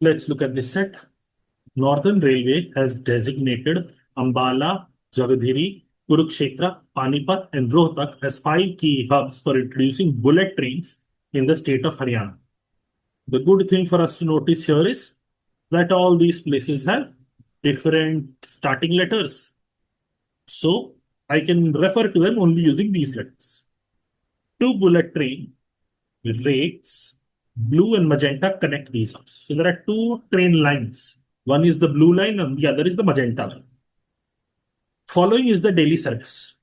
Let's look at this set. Northern Railway has designated Ambala, Jagadhiri, Kurukshetra, Panipat, and Rohtak as five key hubs for introducing bullet trains in the state of Haryana. The good thing for us to notice here is that all these places have different starting letters. So I can refer to them only using these letters. Two bullet train rates, blue and magenta connect these hubs. So there are two train lines. One is the blue line and the other is the magenta line. Following is the daily service.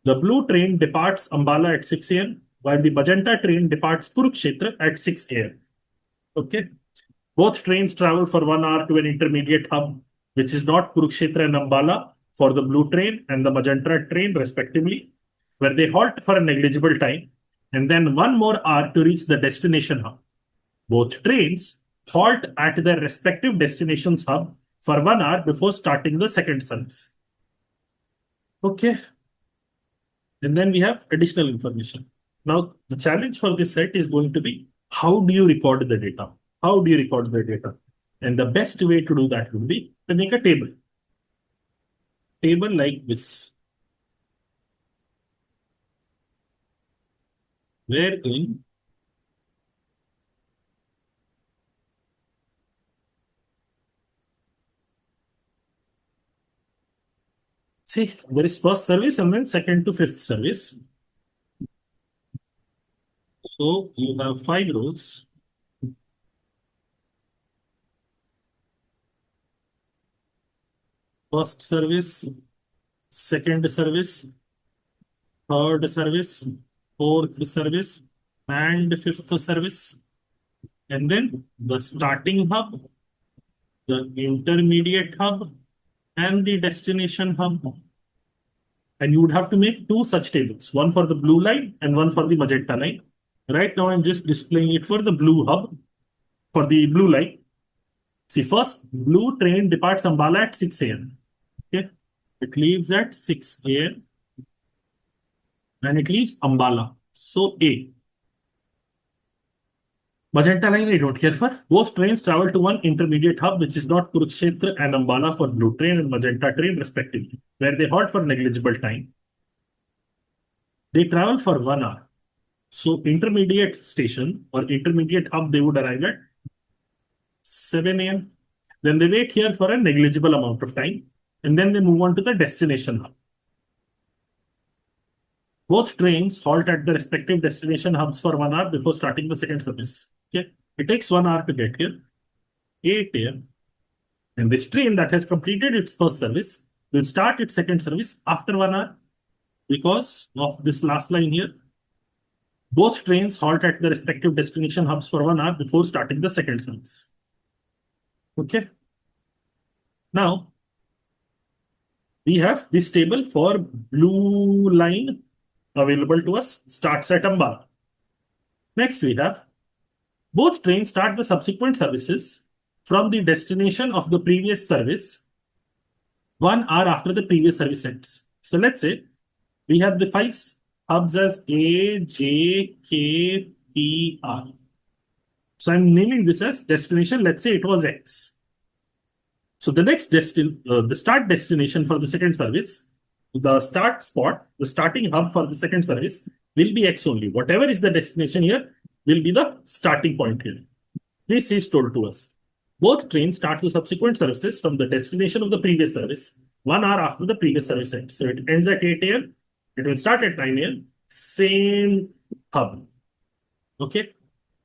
The blue train departs Ambala at 6 a.m. while the magenta train departs Kurukshetra at 6 a.m. Okay. Both trains travel for 1 hour to an intermediate hub, which is not Kurukshetra and Ambala for the blue train and the magenta train respectively, where they halt for a negligible time and then 1 more hour to reach the destination hub. Both trains halt at their respective destinations hub for 1 hour before starting the second service. Okay. And then we have additional information. Now, the challenge for this set is going to be, how do you record the data? How do you record the data? And the best way to do that would be to make a table. Table like this. Wherein see, there is first service and then second to fifth service. So you have 5 rows. First service, second service, third service, fourth service, and fifth service. And then the starting hub, the intermediate hub, and the destination hub. And you would have to make 2 such tables, one for the blue line and one for the magenta line. Right now, I'm just displaying it for the blue hub, for the blue line. See, first, blue train departs Ambala at 6 a.m. Okay, it leaves at 6 a.m. and it leaves Ambala. So, A. Magenta line, I don't care for. Both trains travel to one intermediate hub, which is not Kurukshetra and Ambala for blue train and magenta train, respectively, where they halt for negligible time. They travel for 1 hour. So, intermediate station or intermediate hub, they would arrive at 7 a.m. Then they wait here for a negligible amount of time, and then they move on to the destination hub. Both trains halt at the respective destination hubs for 1 hour before starting the second service. Okay, it takes 1 hour to get here, 8 a.m. And this train that has completed its first service will start its second service after 1 hour because of this last line here. Both trains halt at the respective destination hubs for 1 hour before starting the second service. Okay. Now, we have this table for blue line available to us, starts at Ambala. Next, we have both trains start the subsequent services from the destination of the previous service 1 hour after the previous service ends. So let's say we have the 5 hubs as A, J, K, P, R. So I'm naming this as destination. Let's say it was X. So the next the start destination for the second service, the start spot, the starting hub for the second service will be X only. Whatever is the destination here will be the starting point here. This is told to us. Both trains start the subsequent services from the destination of the previous service 1 hour after the previous service ends. So it ends at 8 a.m. It will start at 9 a.m. Same hub. Okay.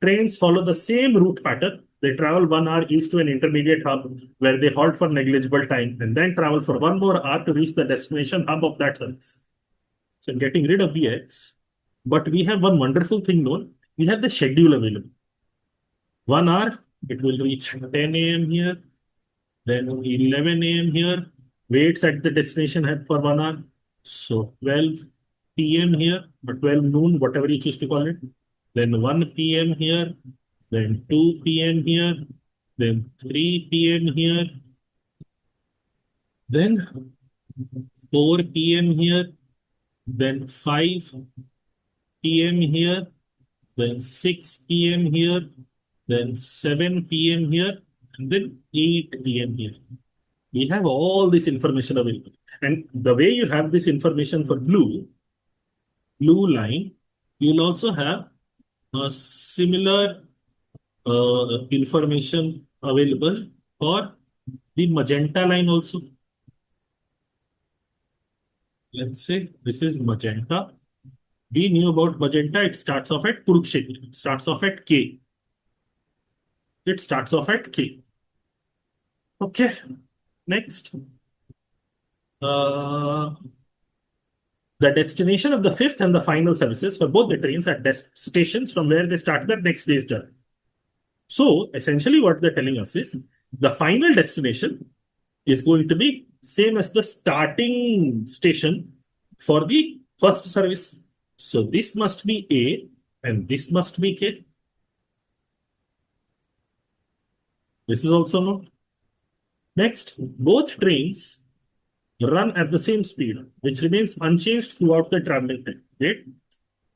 Trains follow the same route pattern. They travel 1 hour east to an intermediate hub where they halt for negligible time and then travel for 1 more hour to reach the destination hub of that service. So I'm getting rid of the X. But we have one wonderful thing known. We have the schedule available. 1 hour, it will reach 10 a.m. here, then 11 a.m. here, waits at the destination hub for 1 hour. So 12 p.m. here, or 12 noon, whatever you choose to call it. Then 1 p.m. here, then 2 p.m. here, then 3 p.m. here, then 4 p.m. here, then 5 p.m. here, then 6 p.m. here, then 7 p.m. here, and then 8 p.m. here. We have all this information available. And the way you have this information for blue line, you'll also have a similar information available for the magenta line also. Let's say this is magenta. We knew about magenta. It starts off at Kurukshetra. It starts off at K. It starts off at K. Okay. Next. The destination of the fifth and the final services for both the trains at stations from where they start their next day's journey. So essentially what they're telling us is the final destination is going to be same as the starting station for the first service. So this must be A and this must be K. This is also known. Next, both trains run at the same speed, which remains unchanged throughout the traveling time. Right?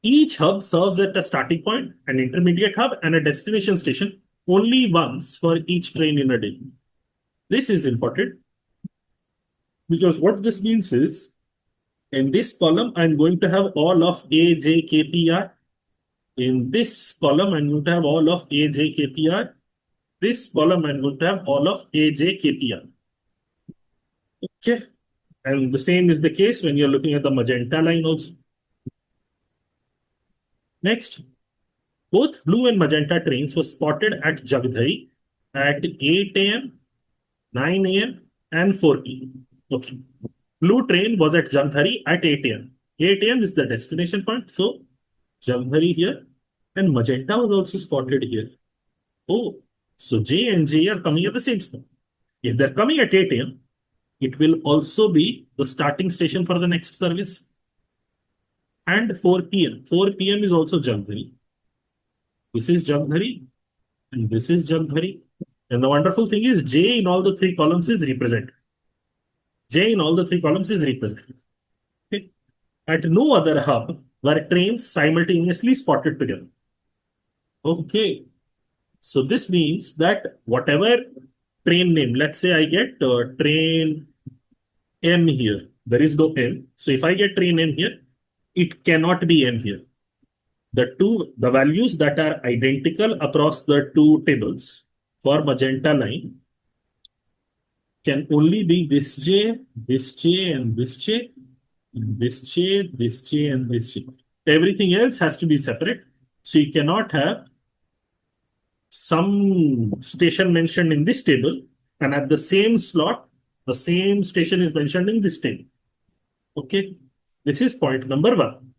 Each hub serves at a starting point, an intermediate hub, and a destination station only once for each train in a day. This is important because what this means is in this column, I'm going to have all of A, J, K, P, R. In this column, I'm going to have all of A, J, K, P, R. This column, I'm going to have all of A, J, K, P, R. Okay. And the same is the case when you're looking at the magenta line also. Next, both blue and magenta trains were spotted at Jagdhari at 8 a.m., 9 a.m. and 4 p.m. Okay. Blue train was at Jagdhari at 8 a.m. 8 a.m. is the destination point. So, Jagdhari here and magenta was also spotted here. Oh, so J and J are coming at the same spot. If they're coming at 8 a.m., it will also be the starting station for the next service. And 4 p.m. 4 p.m. is also Jagdhari. This is Jagdhari and this is Jagdhari. And the wonderful thing is J in all the three columns is represented. J in all the three columns is represented. Okay. At no other hub were trains simultaneously spotted together. Okay. So this means that whatever train name, let's say I get train M here. There is no M. So if I get train M here, it cannot be M here. The values that are identical across the two tables for magenta line can only be this J, this J, and this J, and this J, this J, and this J. Everything else has to be separate. So you cannot have some station mentioned in this table and at the same slot, the same station is mentioned in this table. Okay. This is point number 1.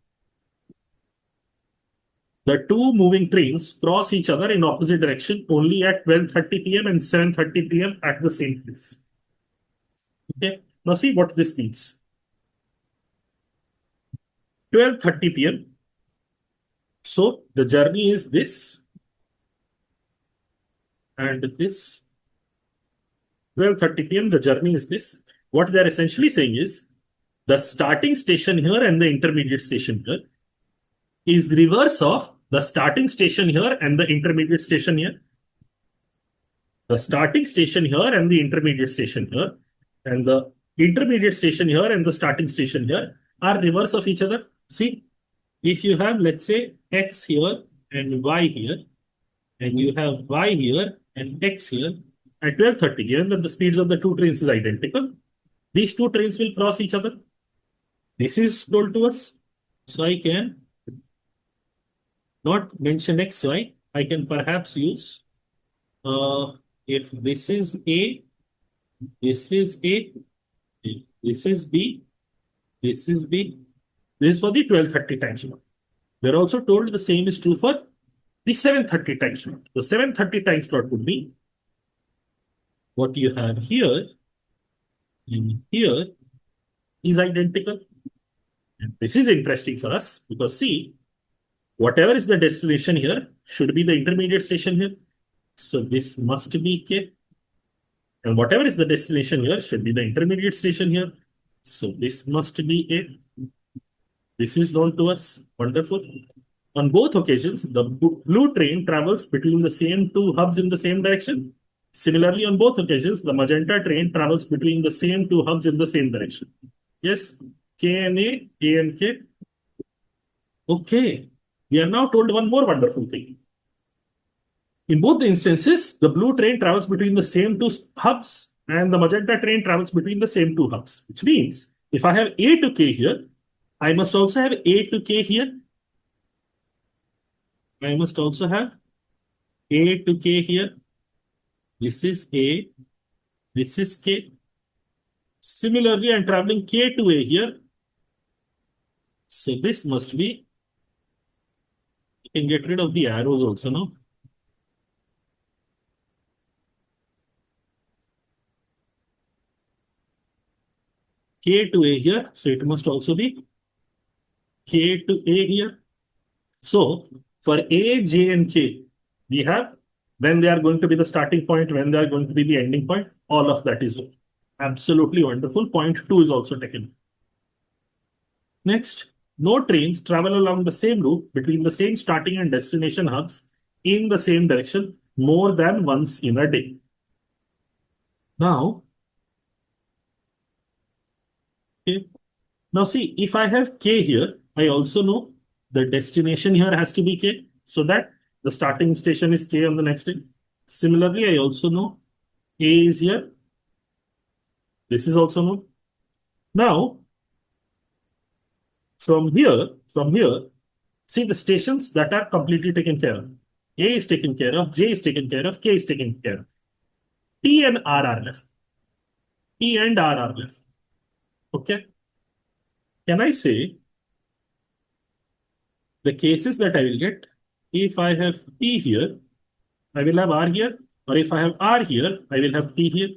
The two moving trains cross each other in opposite direction only at 12:30 p.m. and 7:30 p.m. at the same place. Okay. Now see what this means. 12:30 p.m. So the journey is this and this. 12:30 p.m. the journey is this. What they're essentially saying is the starting station here and the intermediate station here is reverse of the starting station here and the intermediate station here. The starting station here and the intermediate station here and the intermediate station here and the starting station here are reverse of each other. See, if you have, let's say, X here and Y here, and you have Y here and X here, at 12:30, given that the speeds of the two trains is identical, these two trains will cross each other. This is told to us. So I can not mention XY. I can perhaps use, if this is A, this is A, this is B, this is B. This is for the 12:30 time slot. We're also told the same is true for the 7:30 time slot. The 7:30 time slot would be what you have here and here is identical. And this is interesting for us because see, whatever is the destination here should be the intermediate station here. So this must be K. And whatever is the destination here should be the intermediate station here. So this must be A. This is known to us. Wonderful. On both occasions, the blue train travels between the same two hubs in the same direction. Similarly, on both occasions, the magenta train travels between the same two hubs in the same direction. Yes, K and A and K. Okay, we are now told one more wonderful thing. In both the instances, the blue train travels between the same two hubs and the magenta train travels between the same two hubs, which means if I have A to K here, I must also have A to K here. I must also have A to K here. This is A, this is K. Similarly, I'm traveling K to A here. So this must be, you can get rid of the arrows also, no? K to A here. So it must also be K to A here. So for A, J, and K, we have when they are going to be the starting point, when they are going to be the ending point, all of that is absolutely wonderful. Point 2 is also taken. Next, no trains travel along the same route between the same starting and destination hubs in the same direction more than once in a day. Now, okay. Now see, if I have K here, I also know the destination here has to be K, so that the starting station is K on the next day. Similarly, I also know A is here. This is also known. Now, from here, see the stations that are completely taken care of. A is taken care of, J is taken care of, K is taken care of. T and R are left. T and R are left. Okay. Can I say the cases that I will get, if I have T here, I will have R here, or if I have R here, I will have T here.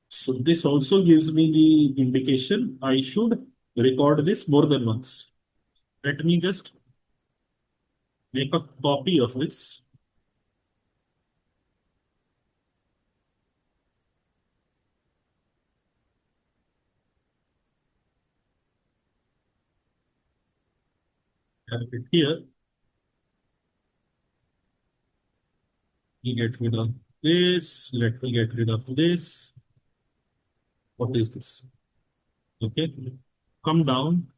So this also gives me the indication I should record this more than once. Let me just make a copy of this. Have it here. We get rid of this. Let me get rid of this. What is this? Okay. Come down.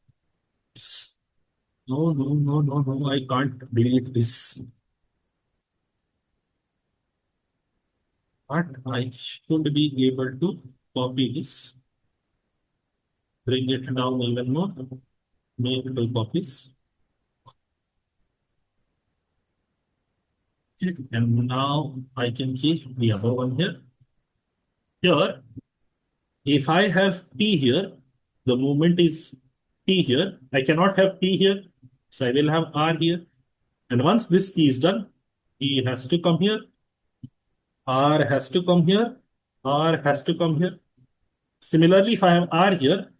No, no, no, no, no. I can't delete this. But I should be able to copy this. Bring it down even more. Make 2 copies. And now I can keep the other one here. Here, if I have P here, the movement is P here. I cannot have P here. So I will have R here. And once this P is done, P has to come here. R has to come here. R has to come here. Similarly, if I have R here,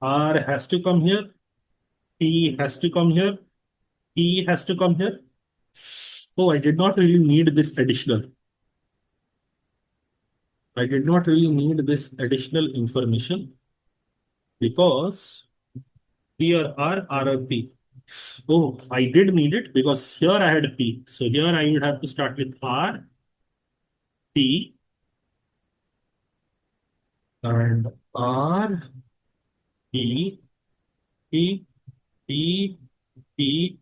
R has to come here. P has to come here. P has to come here. Oh, I did not really need this additional. I did not really need this additional information because here are R or P. Oh, I did need it because here I had P. So here I would have to start with R, P, and R, P, P, P, P,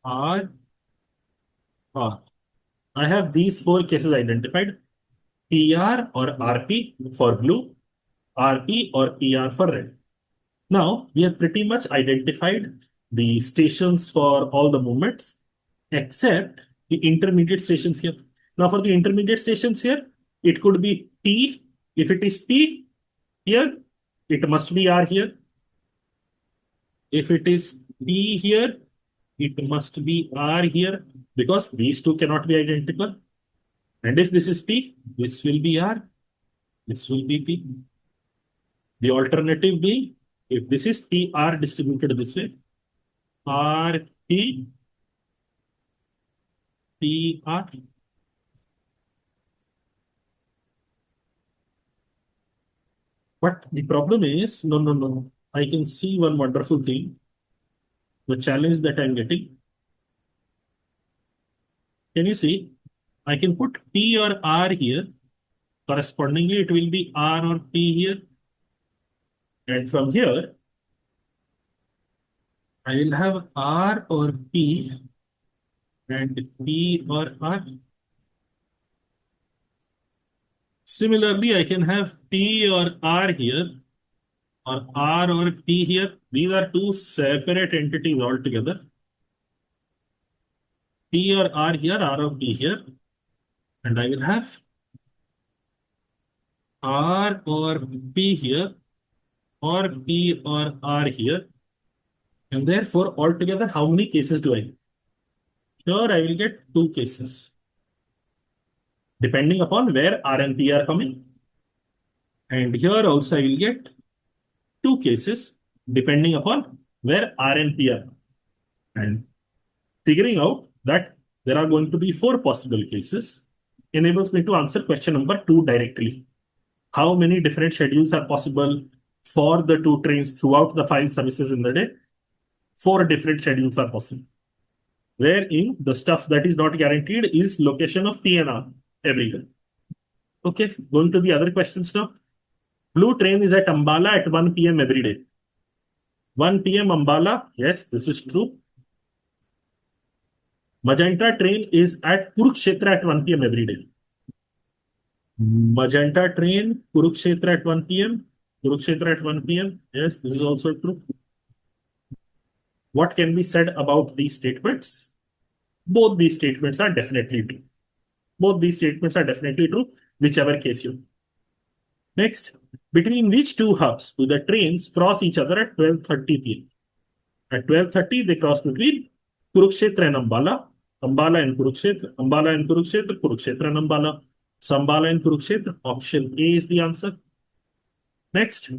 R, R. I have these 4 cases identified. PR or RP for blue, RP or PR for red. Now, we have pretty much identified the stations for all the movements, except the intermediate stations here. Now, for the intermediate stations here, it could be P. If it is P here, it must be R here. If it is P here, it must be R here because these two cannot be identical. And if this is P, this will be R, this will be P. The alternative being, if this is PR distributed this way, R, P, P, R. But the problem is, no, no, no. I can see one wonderful thing. the challenge that I'm getting. Can you see? I can put P or R here. Correspondingly, it will be R or P here. And from here, I will have R or P and P or R. Similarly, I can have P or R here or R or P here. These are two separate entities altogether. P or R here, R or P here. And I will have R or P here or P or R here. And therefore, altogether, how many cases do I get? Here, I will get two cases, depending upon where R and P are coming. And here also, I will get two cases, depending upon where R and P are. And figuring out that there are going to be four possible cases enables me to answer question number 2 directly. How many different schedules are possible for the two trains throughout the 5 services in the day? 4 different schedules are possible, wherein the stuff that is not guaranteed is location of P and R every day. Okay, going to the other questions now. Blue train is at Ambala at 1 p.m. every day. 1 p.m. Ambala, yes, this is true. Magenta train is at Kurukshetra at 1 p.m. every day. Magenta train, Kurukshetra at 1 p.m. Kurukshetra at 1 p.m. Yes, this is also true. What can be said about these statements? Both these statements are definitely true. Both these statements are definitely true, whichever case you. Next, between which two hubs do the trains cross each other at 12:30 p.m.? At 12:30, they cross between Kurukshetra and Ambala, Ambala and Kurukshetra, Ambala and Kurukshetra, Kurukshetra and Ambala. So Ambala and Kurukshetra, option A is the answer. Next,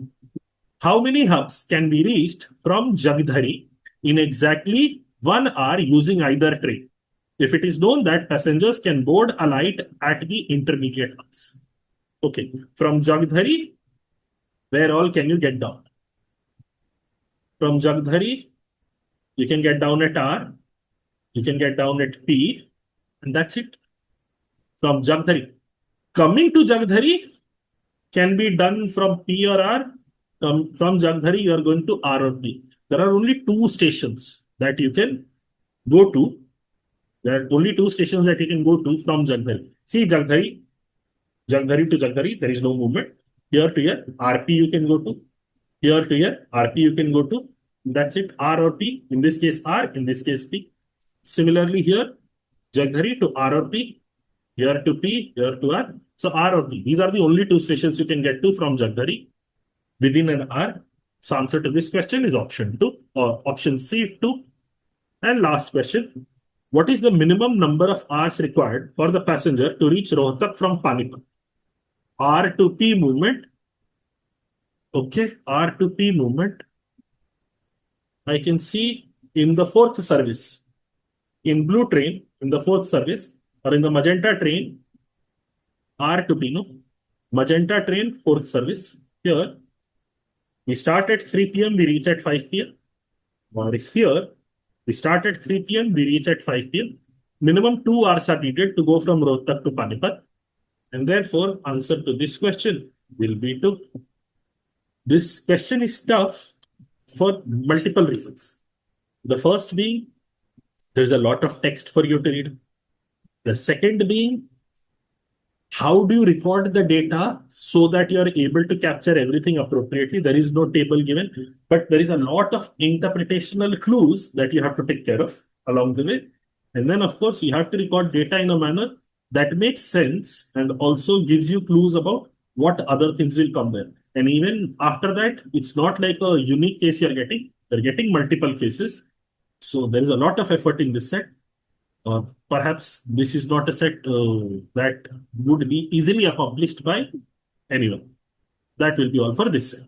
how many hubs can be reached from Jagdhari in exactly 1 hour using either train, if it is known that passengers can board alight at the intermediate hubs? Okay, from Jagdhari, where all can you get down? From Jagdhari, you can get down at R, you can get down at P, and that's it. From Jagdhari. Coming to Jagdhari can be done from P or R. From Jagdhari, you are going to R or P. There are only 2 stations that you can go to. There are only 2 stations that you can go to from Jagdhari. See, Jagdhari to Jagdhari, there is no movement. Here to here, RP you can go to. Here to here, RP you can go to. That's it, R or P. In this case, R, in this case, P. Similarly, here, Jagdhari to R or P. Here to P, here to R. So R or P. These are the only 2 stations you can get to from Jagdhari within an hour. So answer to this question is option 2 or option C 2. And last question. What is the minimum number of hours required for the passenger to reach Rohtak from Panipat? R to P movement. Okay, R to P movement. I can see in the 4th service, in blue train, in the 4th service, or in the magenta train, R to P, no? Magenta train, 4th service. Here, we start at 3 p.m., we reach at 5 p.m. Or here, we start at 3 p.m., we reach at 5 p.m. Minimum 2 hours are needed to go from Rohtak to Panipat. And therefore, answer to this question will be 2. This question is tough for multiple reasons. The first being, there's a lot of text for you to read. The second being, how do you record the data so that you are able to capture everything appropriately? There is no table given, but there is a lot of interpretational clues that you have to take care of along the way. And then, of course, you have to record data in a manner that makes sense and also gives you clues about what other things will come there. And even after that, it's not like a unique case you're getting. You're getting multiple cases. So there is a lot of effort in this set. Perhaps this is not a set that would be easily accomplished by anyone. That will be all for this set.